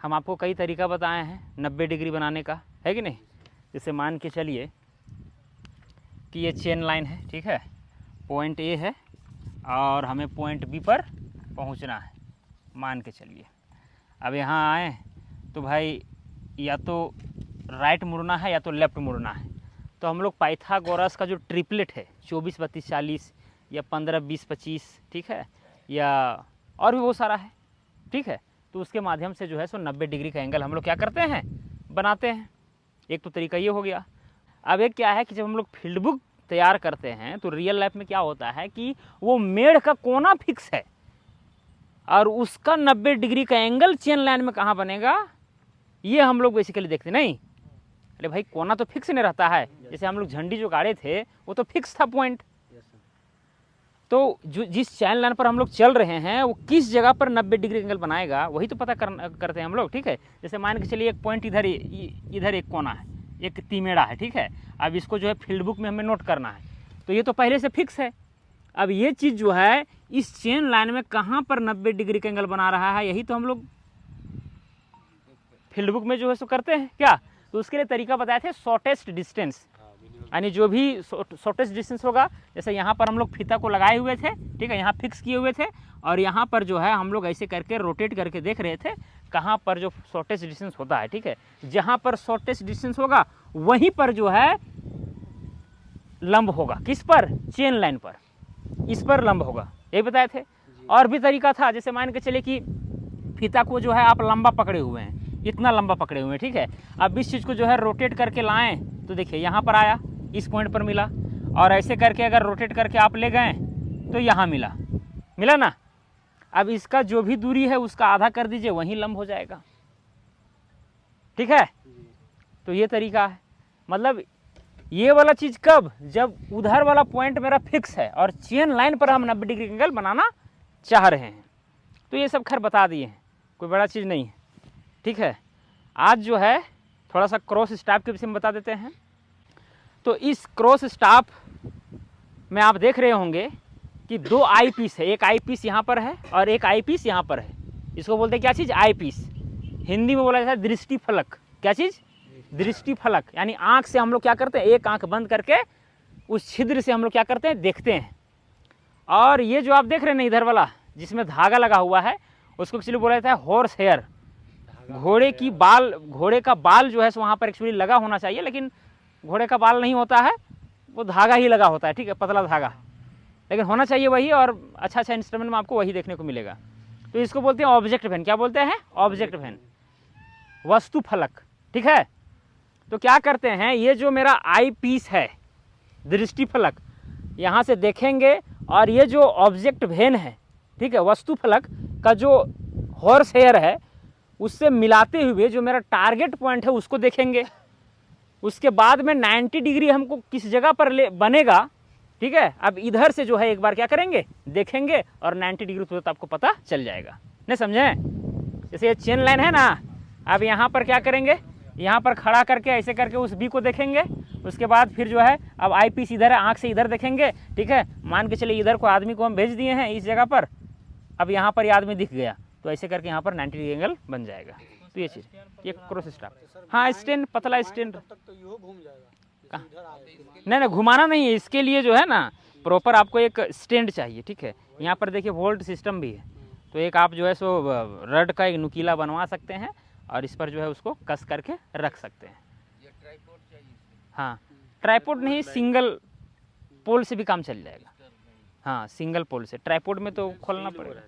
हम आपको कई तरीका बताए हैं 90 डिग्री बनाने का, है कि नहीं। जैसे मान के चलिए कि ये चेन लाइन है, ठीक है, पॉइंट ए है और हमें पॉइंट बी पर पहुंचना है, मान के चलिए। अब यहाँ आए तो भाई या तो राइट मुड़ना है या तो लेफ़्ट मुड़ना है। तो हम लोग पाइथागोरस का जो ट्रिपलेट है 24, 32, 40 या 15, 20, 25, ठीक है, या और भी बहुत सारा है, ठीक है, तो उसके माध्यम से जो है सो 90 डिग्री का एंगल हम लोग क्या करते हैं, बनाते हैं। एक तो तरीका ये हो गया। अब एक क्या है कि जब हम लोग फील्ड बुक तैयार करते हैं तो रियल लाइफ में क्या होता है कि वो मेड़ का कोना फिक्स है और उसका 90 डिग्री का एंगल चेन लाइन में कहाँ बनेगा, ये हम लोग बेसिकली देखते नहीं। अरे भाई कोना तो फिक्स नहीं रहता है। जैसे हम लोग झंडी जो गाड़े थे वो तो फिक्स था पॉइंट। तो जो जिस चैन लाइन पर हम लोग चल रहे हैं वो किस जगह पर 90 डिग्री एंगल बनाएगा वही तो पता करते हैं हम लोग, ठीक है। जैसे मान के चलिए एक पॉइंट इधर एक कोना है, एक तिमेड़ा है, ठीक है। अब इसको जो है फील्ड बुक में हमें नोट करना है, तो ये तो पहले से फिक्स है। अब ये चीज़ जो है इस चेन लाइन में कहाँ पर 90 डिग्री का एंगल बना रहा है, यही तो हम लोग फील्ड बुक में जो है सो करते हैं क्या। तो उसके लिए तरीका बताए थे शॉर्टेस्ट डिस्टेंस, यानी जो भी शॉर्टेस्ट डिस्टेंस होगा। जैसे यहाँ पर हम लोग फीता को लगाए हुए थे, ठीक है, यहाँ फिक्स किए हुए थे और यहाँ पर जो है हम लोग ऐसे करके रोटेट करके देख रहे थे कहाँ पर जो शॉर्टेस्ट डिस्टेंस होता है, ठीक है। जहाँ पर शॉर्टेस्ट डिस्टेंस होगा वहीं पर जो है लंब होगा, किस पर, चेन लाइन पर, इस पर लंब होगा, यही बताए थे। और भी तरीका था, जैसे मान के चले कि फीता को जो है आप लंबा पकड़े हुए हैं, इतना लंबा पकड़े हुए हैं, ठीक है। अब इस चीज़ को जो है रोटेट करके लाएं तो देखिए यहाँ पर आया, इस पॉइंट पर मिला, और ऐसे करके अगर रोटेट करके आप ले गए तो यहाँ मिला ना। अब इसका जो भी दूरी है उसका आधा कर दीजिए, वहीं लंब हो जाएगा, ठीक है। तो ये तरीका है। मतलब ये वाला चीज़ कब, जब उधर वाला पॉइंट मेरा फिक्स है और चेन लाइन पर हम 90 डिग्री एंगल बनाना चाह रहे हैं। तो ये सब खैर बता दिए हैं, कोई बड़ा चीज़ नहीं है, ठीक है। आज जो है थोड़ा सा क्रॉस स्टाफ के विषय में बता देते हैं। तो इस क्रॉस स्टाफ में आप देख रहे होंगे कि 2 आई पीस है, एक आई पीस यहाँ पर है और एक आई पीस यहाँ पर है। इसको बोलते हैं क्या चीज़, आई पीस। हिंदी में बोला जाता है दृष्टि फलक। क्या चीज़, दृष्टि फलक। यानी आँख से हम लोग क्या करते हैं, एक आँख बंद करके उस छिद्र से हम लोग क्या करते हैं, देखते हैं। और ये जो आप देख रहे हैं इधर वाला जिसमें धागा लगा हुआ है उसको एक्चुअली बोला जाता है हॉर्स हेयर। घोड़े का बाल जो है वहाँ पर एक्चुअली लगा होना चाहिए, लेकिन घोड़े का बाल नहीं होता है, वो धागा ही लगा होता है, ठीक है, पतला धागा, लेकिन होना चाहिए वही। और अच्छा इंस्ट्रूमेंट में आपको वही देखने को मिलेगा। तो इसको बोलते हैं ऑब्जेक्ट वैन। क्या बोलते हैं, ऑब्जेक्ट वैन, वस्तु फलक, ठीक है। तो क्या करते हैं, ये जो मेरा आई पीस है, दृष्टि फलक, यहाँ से देखेंगे और ये जो ऑब्जेक्ट वैन है, ठीक है, वस्तु फलक का जो हॉर्स हेयर है उससे मिलाते हुए जो मेरा टारगेट पॉइंट है उसको देखेंगे। उसके बाद में 90 डिग्री हमको किस जगह पर बनेगा, ठीक है। अब इधर से जो है एक बार क्या करेंगे, देखेंगे और 90 डिग्री तुरंत आपको पता चल जाएगा। नहीं समझे, जैसे ये चेन लाइन है ना, अब यहाँ पर क्या करेंगे, यहाँ पर खड़ा करके ऐसे करके उस बी को देखेंगे। उसके बाद फिर जो है अब आई पीस इधर है, आँख से इधर देखेंगे, ठीक है। मान के चलिए इधर को आदमी को हम भेज दिए हैं इस जगह पर, अब यहाँ पर ये आदमी दिख गया, तो ऐसे करके यहाँ पर 90 डिग्री एंगल बन जाएगा। तो ये चीज़, ये क्रॉस स्टाफ, हाँ स्टैंड, पतला स्टैंड। नहीं घुमाना नहीं है, इसके लिए जो है ना प्रॉपर आपको एक स्टैंड चाहिए, ठीक है। यहाँ पर देखिए वोल्ट सिस्टम भी है, तो एक आप जो है सो रड का एक नुकीला बनवा सकते हैं और इस पर जो है उसको कस करके रख सकते हैं। हाँ ट्राइपॉड नहीं, सिंगल पोल से भी काम चल जाएगा। हाँ सिंगल पोल से, ट्राइपॉड में तो खोलना पड़ेगा,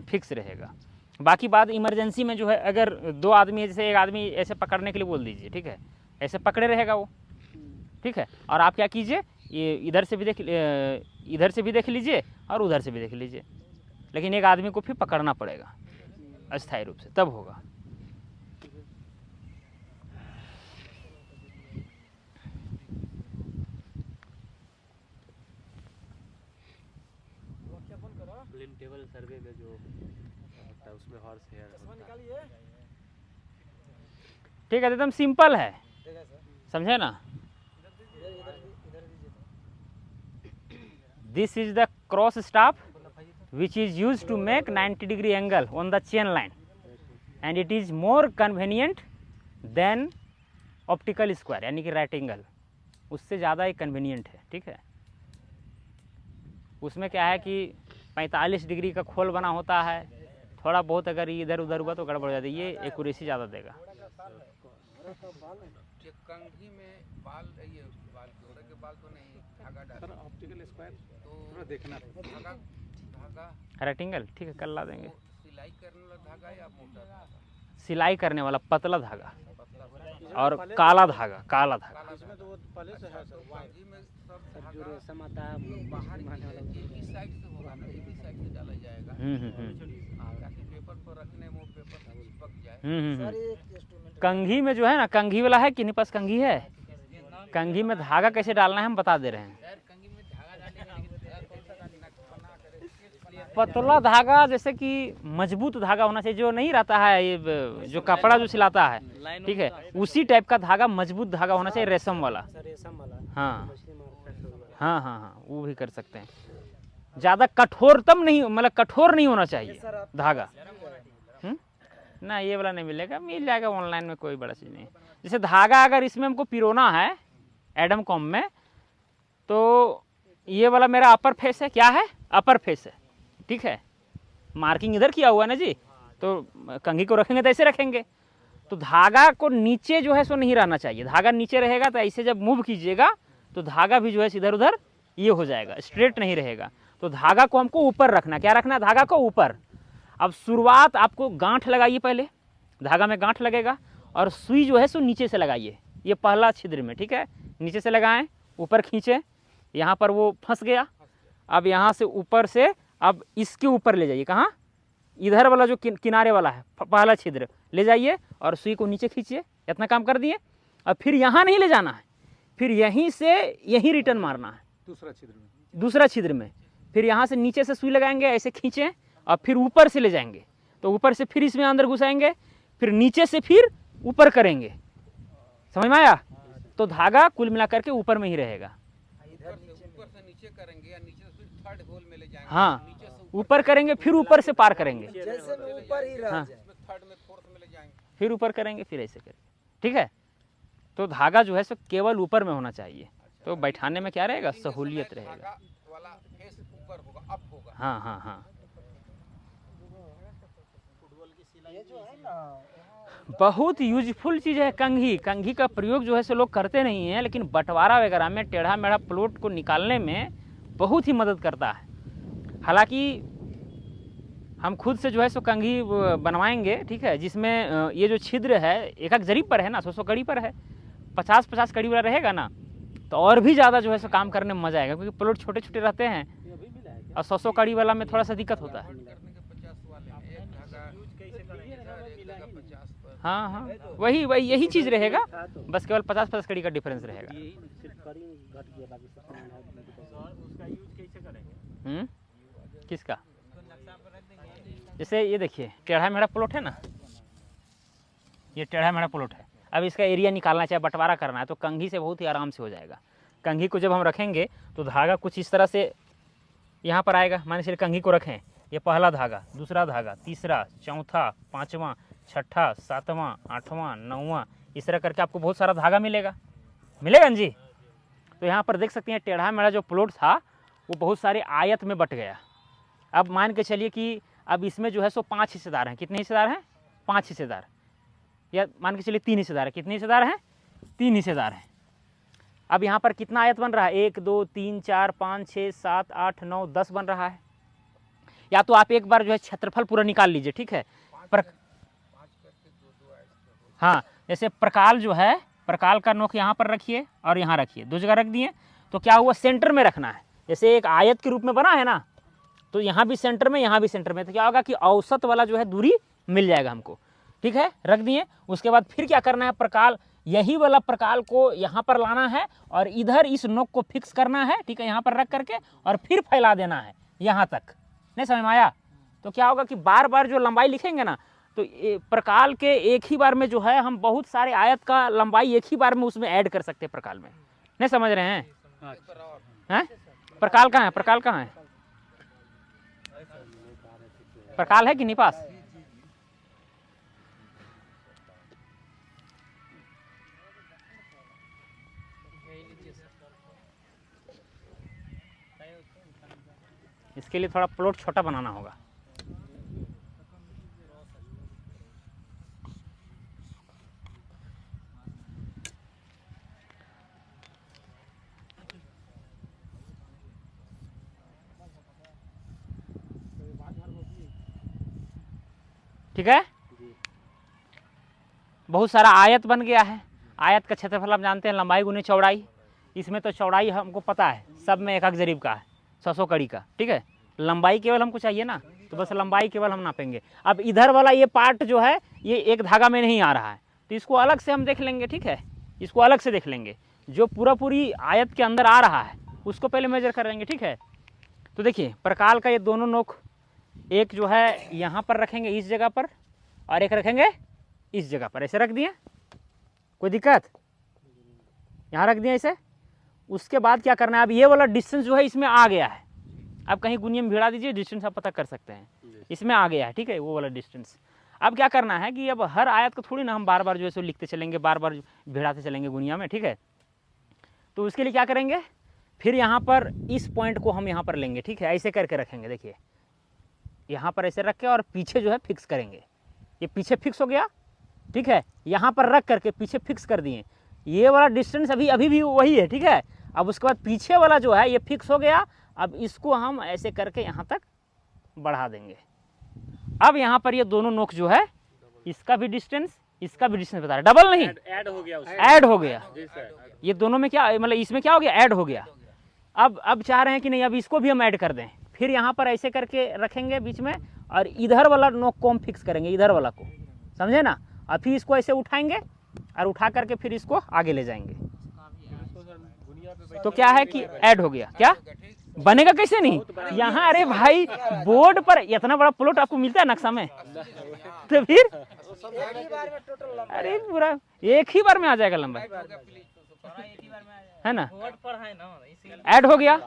फिक्स रहेगा। बाकी बात इमरजेंसी में जो है, अगर 2 आदमी है, जैसे एक आदमी ऐसे पकड़ने के लिए बोल दीजिए, ठीक है, ऐसे पकड़े रहेगा वो, ठीक है। और आप क्या कीजिए, ये इधर से भी देख लीजिए और उधर से भी देख लीजिए, लेकिन एक आदमी को फिर पकड़ना पड़ेगा अस्थायी रूप से, तब होगा। टेबल सर्वे में जो होता है उसमें हॉर्स हेयर होता है, ठीक है, एकदम सिंपल है, समझे ना। This is the cross staff which is used to make 90 degree angle on the chain line, and it is more convenient than optical square यानी कि राइट एंगल, उससे ज़्यादा ही कन्वीनियंट है। ठीक है, उसमें क्या है कि 45 डिग्री का खोल बना होता है, थोड़ा बहुत अगर इधर उधर हुआ तो गड़बड़ हो जाती है, ये एक्यूरेसी ज़्यादा देगा। कंघी में बाल ये बाल घोड़े के बाल तो नहीं धागा डाल ऑप्टिकल स्क्वायर तो थोड़ा देखना धागा धागा राइट एंगल ठीक है, कल ला देंगे। वो सिलाई करने वाला धागा या मोटा धागा? सिलाई करने वाला पतला धागा पतला और काला धागा, काला धागा। काला इसमें तो वो पहले से है सर वाइट कंघी में सब सब जो धागा रेशम आता है बाहर मारने वाला एक ही साइड से होगा ना, एक ही साइड से डाला जाएगा ताकि पेपर पर रखने में वो पेपर से चिपक जाए। कंघी में जो है ना, कंघी वाला है किन्हीं पास कंघी है? कंघी में धागा कैसे डालना है हम बता दे रहे हैं। कंघी में धागा डालेगा लेकिन धागा कौन सा डालना बना करे पतला धागा जैसे कि मजबूत धागा होना चाहिए, जो नहीं रहता है ये जो कपड़ा जो सिलाता है, ठीक है, उसी टाइप का धागा, मजबूत धागा होना चाहिए, रेशम वाला। रेशम वाला हाँ हाँ हाँ हाँ, वो भी कर सकते हैं। ज़्यादा कठोरतम नहीं, मतलब कठोर नहीं होना चाहिए धागा। ना ये वाला नहीं मिलेगा, मिल जाएगा ऑनलाइन में, कोई बड़ा चीज़ नहीं है। जैसे धागा अगर इसमें हमको पिरोना है एडम कॉम में, तो ये वाला मेरा अपर फेस है, क्या है? अपर फेस है। ठीक है, मार्किंग इधर किया हुआ है ना जी, तो कंघी को रखेंगे तो ऐसे रखेंगे, तो धागा को नीचे जो है सो नहीं रहना चाहिए। धागा नीचे रहेगा तो ऐसे जब मूव कीजिएगा तो धागा भी जो है इधर उधर ये हो जाएगा, स्ट्रेट नहीं रहेगा। तो धागा को हमको ऊपर रखना, क्या रखना? धागा को ऊपर। अब शुरुआत आपको गांठ लगाइए, पहले धागा में गांठ लगेगा और सुई जो है सो नीचे से लगाइए, ये पहला छिद्र में। ठीक है, नीचे से लगाएं, ऊपर खींचे, यहाँ पर वो फंस गया। अब यहाँ से ऊपर से अब इसके ऊपर ले जाइए, कहाँ? इधर वाला जो किनारे वाला है पहला छिद्र ले जाइए और सुई को नीचे खींचिए। इतना काम कर दिए। अब फिर यहाँ नहीं ले जाना है, फिर यहीं से यहीं रिटर्न मारना है दूसरा छिद्र में। फिर यहाँ से नीचे से सुई लगाएंगे, ऐसे खींचें और फिर ऊपर से ले जाएंगे, तो ऊपर से फिर इसमें अंदर घुसाएंगे, फिर नीचे से फिर ऊपर करेंगे। समझ में आया? तो धागा कुल मिलाकर के ऊपर में ही रहेगा। ऊपर से नीचे करेंगे या नीचे से फिर थर्ड होल में ले जाएंगे। हाँ, ऊपर करेंगे फिर ऊपर से पार करेंगे, जैसे में ऊपर ही रह हाँ, जाए थर्ड में फोर्थ में ले जाएंगे। फिर ऊपर करेंगे, फिर ऐसे करेंगे। ठीक है, तो धागा जो है सो केवल ऊपर में होना चाहिए, तो बैठाने में क्या रहेगा? सहूलियत रहेगा। धागा वाला फेस ऊपर होगा, अप होगा। हाँ हाँ हाँ, बहुत यूजफुल चीज़ है कंघी। कंघी का प्रयोग जो है सो लोग करते नहीं हैं, लेकिन बंटवारा वगैरह में टेढ़ा मेढ़ा प्लॉट को निकालने में बहुत ही मदद करता है। हालांकि हम खुद से जो है सो कंघी बनवाएंगे, ठीक है, जिसमें ये जो छिद्र है एक एक जरीब पर है ना, 100 कड़ी पर है, 50 कड़ी वाला रहेगा ना, तो और भी ज़्यादा जो है सो काम करने में मज़ा आएगा, क्योंकि प्लॉट छोटे छोटे रहते हैं और 100 कड़ी वाला में थोड़ा सा दिक्कत होता है। करने के 50 वाले में एक धागा एक जगह 50 पर। हाँ हाँ, वही यही चीज़ रहेगा, बस केवल 50 कड़ी का डिफरेंस रहेगा। किसका? जैसे ये देखिए टेढ़ा मेढ़ा प्लॉट है ना, ये टेढ़ा मेढ़ा प्लॉट है। अब इसका एरिया निकालना चाहे बंटवारा करना है तो कंघी से बहुत ही आराम से हो जाएगा। कंघी को जब हम रखेंगे तो धागा कुछ इस तरह से यहाँ पर आएगा। मान लीजिए कंघी को रखें, ये पहला धागा, दूसरा धागा, तीसरा, चौथा, पाँचवां, छठा, सातवां, आठवां, नौवां, इस तरह करके आपको बहुत सारा धागा मिलेगा ना जी। तो यहाँ पर देख सकते हैं टेढ़ा मेढ़ा जो प्लॉट था वो बहुत सारे आयत में बट गया। अब मान के चलिए कि अब इसमें जो है सो 5 हिस्सेदार हैं। कितने हिस्सेदार हैं? 5 हिस्सेदार, या मान के चलिए 3 हिस्सेदार है। कितने हिस्सेदार हैं? 3 हिस्सेदार हैं। अब यहाँ पर कितना आयत बन रहा है? 1 2 3 4 5 6 7 8 9 10 बन रहा है। या तो आप एक बार जो है क्षेत्रफल पूरा निकाल लीजिए, ठीक है। हाँ, जैसे प्रकाल जो है, प्रकाल का नोक यहाँ पर रखिए और यहाँ रखिए, 2 जगह रख दिए, तो क्या हुआ? सेंटर में रखना है। जैसे एक आयत के रूप में बना है ना, तो यहाँ भी सेंटर में, यहाँ भी सेंटर में, तो क्या होगा कि औसत वाला जो है दूरी मिल जाएगा हमको। ठीक है, रख दिए। उसके बाद फिर क्या करना है? प्रकाल, यही वाला प्रकाल को यहाँ पर लाना है और इधर इस नोक को फिक्स करना है, ठीक है, यहाँ पर रख करके, और फिर फैला देना है यहाँ तक। नहीं समझ में आया? तो क्या होगा कि बार बार जो लंबाई लिखेंगे ना, तो प्रकाल के एक ही बार में जो है हम बहुत सारे आयत का लंबाई एक ही बार में उसमें ऐड कर सकते हैं प्रकाल में। नहीं समझ रहे हैं? हैं? प्रकाल कहाँ है? प्रकाल कहाँ है? प्रकाल है कि नहीं पास? इसके लिए थोड़ा प्लॉट छोटा बनाना होगा। ठीक है, बहुत सारा आयत बन गया है। आयत का क्षेत्रफल आप जानते हैं, लंबाई गुने चौड़ाई। इसमें तो चौड़ाई हमको पता है, सब में एक जरीब का है, 600 कड़ी का। ठीक है, लंबाई केवल हमको चाहिए ना, तो बस लंबाई केवल हम नापेंगे। अब इधर वाला ये पार्ट जो है ये एक धागा में नहीं आ रहा है, तो इसको अलग से हम देख लेंगे। ठीक है, इसको अलग से देख लेंगे। जो पूरी आयत के अंदर आ रहा है उसको पहले मेजर कर लेंगे। ठीक है, तो देखिए प्रकाल का ये दोनों नोक, एक जो है यहाँ पर रखेंगे इस जगह पर, और एक रखेंगे इस जगह पर। ऐसे रख दिए, कोई दिक्कत? यहाँ रख दिए ऐसे। उसके बाद क्या करना है, अब ये वाला डिस्टेंस जो है इसमें आ गया है। अब कहीं गुनिया में भिड़ा दीजिए, डिस्टेंस आप पता कर सकते हैं, इसमें आ गया है। ठीक है, वो वाला डिस्टेंस। अब क्या करना है कि अब हर आयत को थोड़ी ना हम बार बार जो है सो लिखते चलेंगे, बार बार भिड़ाते चलेंगे गुनिया में। ठीक है, तो उसके लिए क्या करेंगे, फिर यहाँ पर इस पॉइंट को हम यहाँ पर लेंगे। ठीक है, ऐसे करके रखेंगे। देखिए यहाँ पर ऐसे रख के और पीछे जो है फिक्स करेंगे। ये पीछे फिक्स हो गया। ठीक है, यहाँ पर रख करके पीछे फिक्स कर दिए। ये वाला डिस्टेंस अभी भी वही है। ठीक है, अब उसके बाद पीछे वाला जो है ये फिक्स हो गया। अब इसको हम ऐसे करके यहाँ तक बढ़ा देंगे। अब यहाँ पर ये दोनों नोक जो है, इसका भी डिस्टेंस, इसका भी डिस्टेंस बता रहा है, डबल नहीं, ऐड हो गया उसमें। ऐड हो गया। जी सर। ये दोनों में क्या मतलब, इसमें क्या हो गया, ऐड हो गया। अब चाह रहे हैं कि नहीं, अब इसको भी हम ऐड कर दें। फिर यहाँ पर ऐसे करके रखेंगे बीच में, और इधर वाला नोक को हम फिक्स करेंगे, इधर वाला को, समझे ना। और फिर इसको ऐसे उठाएंगे और उठा करके फिर इसको आगे ले जाएंगे। तो क्या है कि ऐड हो गया। क्या बनेगा, कैसे नहीं यहाँ, अरे भाई बोर्ड पर इतना बड़ा प्लॉट आपको मिलता है नक्शा में, तो फिर अरे पूरा एक ही बार में आ जाएगा लंबाई, है ना। ऐड हो गया।